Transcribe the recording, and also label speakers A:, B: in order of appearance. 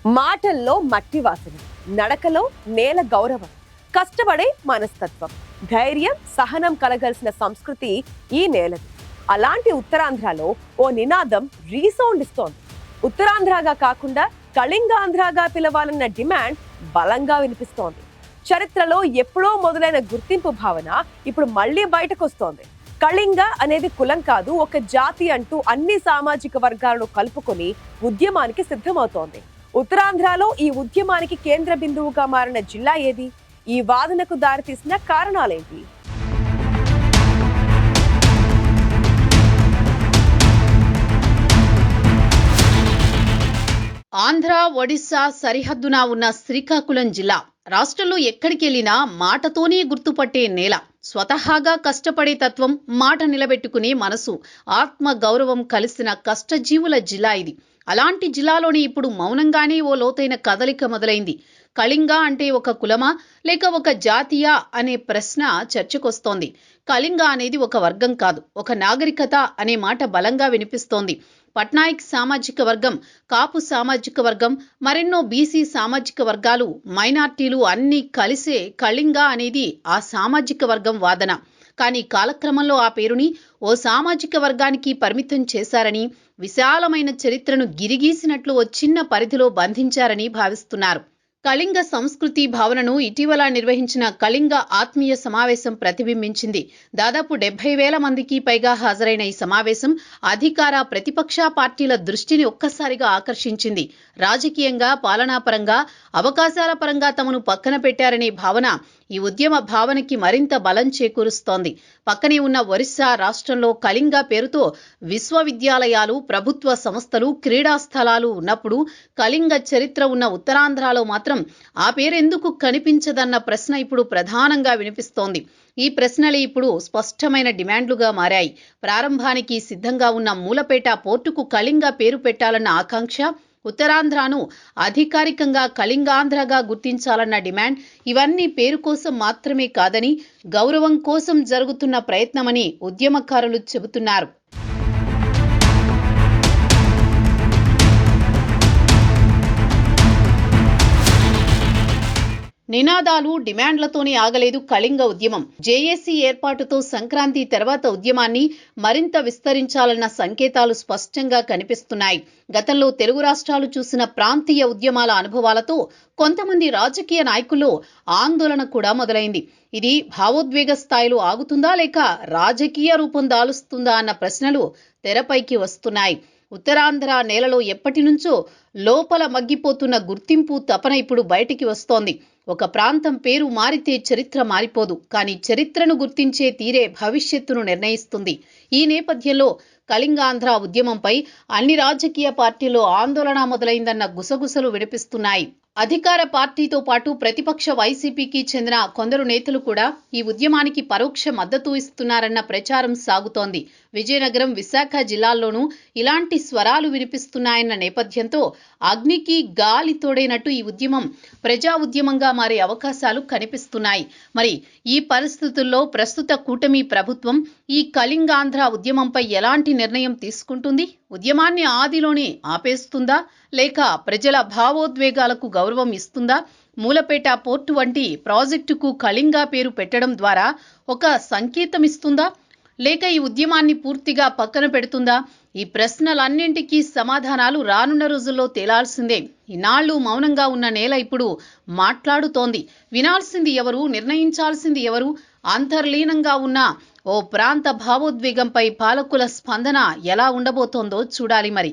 A: మాటల్లో మట్టి వాసన, నడకలో నేల గౌరవం, కష్టపడే మనస్తత్వం, ధైర్యం సహనం కలగాల్సిన సంస్కృతి ఈ నేలది. అలాంటి ఉత్తరాంధ్రలో ఓ నినాదం రీసౌండ్ ఇస్తోంది. ఉత్తరాంధ్రగా కాకుండా కళింగాంధ్రగా పిలవాలన్న డిమాండ్ బలంగా వినిపిస్తోంది. చరిత్రలో ఎప్పుడో మొదలైన గుర్తింపు భావన ఇప్పుడు మళ్లీ బయటకు వస్తోంది. కళింగ అనేది కులం కాదు, ఒక జాతి అంటూ అన్ని సామాజిక వర్గాలను కలుపుకొని ఉద్యమానికి సిద్ధమవుతోంది. ఉత్తరాంధ్రలో ఈ ఉద్యమానికి కేంద్ర బిందువుగా మారిన జిల్లా ఏది? ఈ వాదనకు దారితీసిన కారణాలేంటి?
B: ఆంధ్ర, ఒడిశా సరిహద్దున ఉన్న శ్రీకాకుళం జిల్లా రాష్ట్రంలో ఎక్కడికెళ్లినా మాటతోనే గుర్తుపట్టే నేల. స్వతహాగా కష్టపడే తత్వం, మాట నిలబెట్టుకునే మనసు, ఆత్మ గౌరవం కలిసిన కష్టజీవుల జిల్లా ఇది. అలాంటి జిల్లాలోని ఇప్పుడు మౌనంగానే ఓ లోతైన కదలిక మొదలైంది. కళింగ అంటే ఒక కులమా లేక ఒక జాతీయా అనే ప్రశ్న చర్చకొస్తోంది. కళింగ అనేది ఒక వర్గం కాదు, ఒక నాగరికత అనే మాట బలంగా వినిపిస్తోంది. పట్నాయక్ సామాజిక వర్గం, కాపు సామాజిక వర్గం, మరెన్నో బీసీ సామాజిక వర్గాలు, మైనార్టీలు అన్నీ కలిసే కళింగ అనేది ఆ సామాజిక వర్గం వాదన. కానీ కాలక్రమంలో ఆ పేరుని ఓ సామాజిక వర్గానికి పరిమితం చేశారని, విశాలమైన చరిత్రను గిరిగీసినట్లు ఓ చిన్న పరిధిలో బంధించారని భావిస్తున్నారు. కళింగ సంస్కృతి భావనను ఇటీవల నిర్వహించిన కళింగ ఆత్మీయ సమావేశం ప్రతిబింబించింది. దాదాపు 70,000 మందికి పైగా హాజరైన ఈ సమావేశం అధికార ప్రతిపక్ష పార్టీల దృష్టిని ఒక్కసారిగా ఆకర్షించింది. రాజకీయంగా, పాలనాపరంగా, అవకాశాల పరంగా తమను పక్కన పెట్టారనే భావన ఈ ఉద్యమ భావనకి మరింత బలం చేకూరుస్తోంది. పక్కనే ఉన్న ఒరిస్సా రాష్ట్రంలో కళింగ పేరుతో విశ్వవిద్యాలయాలు, ప్రభుత్వ సంస్థలు, క్రీడా స్థలాలు ఉన్నప్పుడు కళింగ చరిత్ర ఉన్న ఉత్తరాంధ్రలో మాత్రం ఆ పేరెందుకు కనిపించదన్న ప్రశ్న ఇప్పుడు ప్రధానంగా వినిపిస్తోంది. ఈ ప్రశ్నలే ఇప్పుడు స్పష్టమైన డిమాండ్లుగా మారాయి. ప్రారంభానికి సిద్ధంగా ఉన్న మూలపేట పోర్టుకు కళింగ పేరు పెట్టాలన్న ఆకాంక్ష, ఉత్తరాంధ్రను అధికారికంగా కళింగాంధ్రగా గుర్తించాలన్న డిమాండ్, ఇవన్నీ పేరు కోసం మాత్రమే కాదని, గౌరవం కోసం జరుగుతున్న ప్రయత్నమని ఉద్యమకారులు చెబుతున్నారు. నినాదాలు, డిమాండ్లతోనే ఆగలేదు కళింగ ఉద్యమం. జేఏసీ ఏర్పాటుతో సంక్రాంతి తర్వాత ఉద్యమాన్ని మరింత విస్తరించాలన్న సంకేతాలు స్పష్టంగా కనిపిస్తున్నాయి. గతంలో తెలుగు రాష్ట్రాలు చూసిన ప్రాంతీయ ఉద్యమాల అనుభవాలతో కొంతమంది రాజకీయ నాయకుల్లో ఆందోళన కూడా మొదలైంది. ఇది భావోద్వేగ స్థాయిలో ఆగుతుందా లేక రాజకీయ రూపం దాలుస్తుందా అన్న ప్రశ్నలు తెరపైకి వస్తున్నాయి. ఉత్తరాంధ్ర నేలలో ఎప్పటి నుంచో లోపల మగ్గిపోతున్న గుర్తింపు తపన ఇప్పుడు బయటికి వస్తోంది. ఒక ప్రాంతం పేరు మారితే చరిత్ర మారిపోదు, కానీ చరిత్రను గుర్తించే తీరే భవిష్యత్తును నిర్ణయిస్తుంది. ఈ నేపథ్యంలో కళింగాంధ్ర ఉద్యమంపై అన్ని రాజకీయ పార్టీల్లో ఆందోళన మొదలైందన్న గుసగుసలు వినిపిస్తున్నాయి. అధికార పార్టీతో పాటు ప్రతిపక్ష వైసీపీకి చెందిన కొందరు నేతలు కూడా ఈ ఉద్యమానికి పరోక్ష మద్దతు ఇస్తున్నారన్న ప్రచారం సాగుతోంది. విజయనగరం, విశాఖ జిల్లాల్లోనూ ఇలాంటి స్వరాలు వినిపిస్తున్నాయన్న నేపథ్యంతో అగ్నికి గాలి తోడైనట్టు ఈ ఉద్యమం ప్రజా ఉద్యమంగా మారే అవకాశాలు కనిపిస్తున్నాయి. మరి ఈ పరిస్థితుల్లో ప్రస్తుత కూటమి ప్రభుత్వం ఈ కళింగాంధ్ర ఉద్యమంపై ఎలాంటి నిర్ణయం తీసుకుంటుంది? ఉద్యమాన్ని ఆదిలోనే ఆపేస్తుందా లేక ప్రజల భావోద్వేగాలకు గౌరవం ఇస్తుందా? మూలపేట పోర్టు వంటి ప్రాజెక్టుకు కళింగ పేరు పెట్టడం ద్వారా ఒక సంకేతం ఇస్తుందా లేక ఈ ఉద్యమాన్ని పూర్తిగా పక్కన పెడుతుందా? ఈ ప్రశ్నలన్నింటికీ సమాధానాలు రానున్న రోజుల్లో తేలాల్సిందే. ఇన్నాళ్లు మౌనంగా ఉన్న నేల ఇప్పుడు మాట్లాడుతోంది. వినాల్సింది ఎవరు? నిర్ణయించాల్సింది ఎవరు? అంతర్లీనంగా ఉన్న ఓ ప్రాంత భావోద్వేగంపై పాలకుల స్పందన ఎలా ఉండబోతోందో చూడాలి మరి.